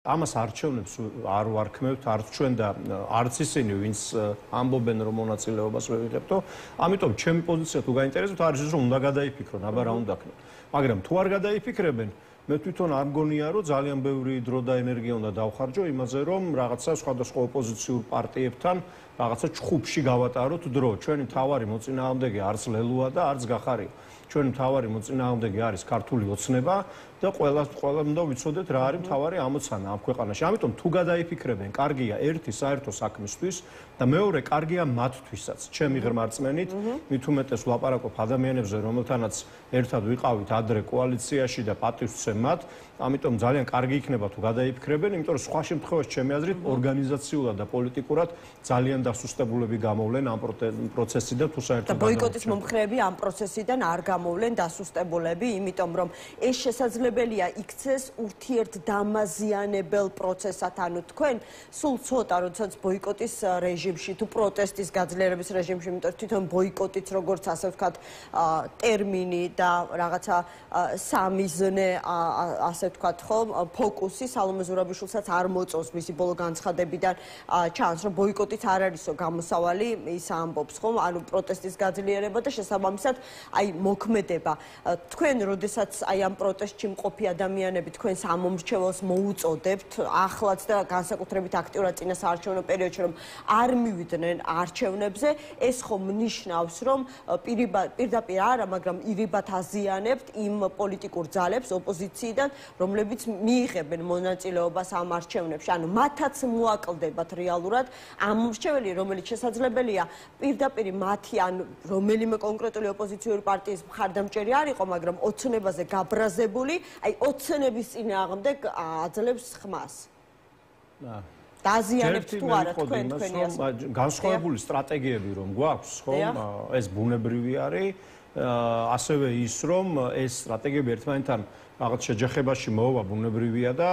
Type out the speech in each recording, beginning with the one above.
ამას არჩევნებს არ ვარქმევთ, არც ჩვენ და არც ისინი, ვინც ამბობენ, რომ მონაწილეობას ვიღებთო. ამიტომ ჩემი პოზიცია თუ გაინტერესებთ, არის ის, რომ უნდა გადაიფიქრონ, აბა რა უნდა ქნათ. მაგრამ თუ არ გადაიფიქრებენ, მე თვითონ არ მგონია, რომ ძალიან ბევრი დრო და ენერგია უნდა დავხარჯო იმაზე, რომ რაღაცა სხვადასხვა ოპოზიციურ პარტიებთან რაღაცა ჩხუბში გავატაროთ დრო. ჩვენი მთავარი მოწინააღმდეგე არც ლელუა და არც გახარია. ჩვენი მთავარი მოწინააღმდეგე არის ქართული ოცნება და ყველა უნდა ვიცოდეთ რა არის მთავარი ამოცანა ამ ქვეყანაში. ამიტომ თუ გადაიფიქრებენ, კარგია ერთი საერთო საქმისთვის და მეორე კარგია მათთვისაც. ჩემი ღრმარწმენით, მით უმეტეს ვლაპარაკობ ადამიანებზე, რომელთანაც ერთად ვიყავით ადრე კოალიციაში და პატივს ვცემ მათ. ამიტომ ძალიან კარგი იქნება თუ გადაიფიქრებენ, იმიტომ რომ სხვა შემთხვევაში ჩემი აზრით ორგანიზაციულად და პოლიტიკურად ძალიან დასუსტებულები გამოვლენ ამ პროცესიდან თუ საერთოდ და ბოიკოტის მომხრეები ამ პროცესიდან არ გამოვლენ დასუსტებულები, იმიტომ რომ ეს შესაძლებელია იქცეს ურთიერთდამაზიანებელ პროცესად, ანუ თქვენ სულ ცოტა როდესაც ბოიკოტის რეჟიმში თუ პროტესტის გაძლიერების რეჟიმში, იმიტომ რომ თვითონ ბოიკოტიც როგორც ასე ვთქვათ ტერმინი და რაღაცა სამიზნე ასე ვთქვათ ხომ ფოკუსი სალომე ზურაბიშვილსაც არ მოწონს მისი ბოლო განცხადებიდან ჩანს რომ ბოიკოტიც არ არისო გამოსავალი ის ამბობს ხომ ანუ პროტესტის გაძლიერება და შესაბამისად აი მოქმედება თქვენ როდესაც აი ამ პროტესტში მყოფი ადამიანები თქვენს ამომრჩეველს მოუწოდებთ ახლაც და განსაკუთრებით აქტიურად წინასაარჩევნო პერიოდში რომ არ მივიდნენ არჩევნებზე ეს ხომ ნიშნავს რომ პირდაპირ არა მაგრამ ირიბად აზიანებთ იმ პოლიტიკურ ძალებს ოპოზიციიდან რომლებიც მიიღებენ მონაწილეობას ამ არჩევნებში ანუ მათაც მოაკლდებათ რეალურად ამ მრჩეველი რომელიც შესაძლებელია პირდაპირ მათი ან რომელიმე კონკრეტული ოპოზიციური პარტიის მხარდამჭერი არ იყო მაგრამ ოცნებაზე გაბრაზებული აი ოცნების წინააღმდეგ აძლევს ხმას დაზიანებთ თუ არა თქვენი განსხვავებული სტრატეგიები რომ გვაქვს ხომ ეს ბუნებრივი არის ასევე ის რომ ეს სტრატეგიები ერთმანეთთან რაღაც შეჯახებაში მოვა ბუნებრივია და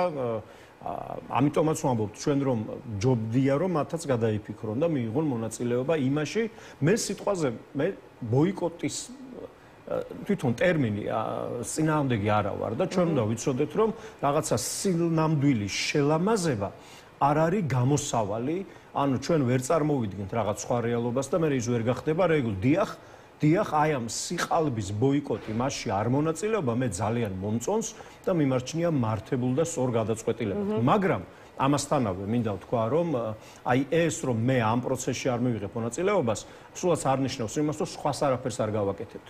ამიტომაც ვამბობთ ჩვენ რომ ჯობდია რომ მათაც გადაიფიქრონ და მიიღონ მონაწილეობა იმაში მე სიტყვაზე მე ბოიკოტის თვითონ ტერმინი წინააღმდეგი არა ვარ და ჩვენ უნდა ვიცოდეთ რომ რაღაცა სილნამდვილი შელამაზება არ არის გამოსავალი ანუ ჩვენ ვერ წარმოვიდგენთ რაღაც სხვა რეალობას და მე ის ვერ გახდება რეგულ დიახ აი ამ სიყალბის ბოიკოტი მასში არ მონაწილეობა მე ძალიან მომწონს და მიმარჩნია მართებულ და სწორ გადაწყვეტილებად მაგრამ ამასთანავე მინდა ვთქვა რომ აი ეს რომ მე ამ პროცესში არ მივიღებ მონაწილეობას სულაც არ ნიშნავს იმას რომ სხვას არაფერს არ გავაკეთებთ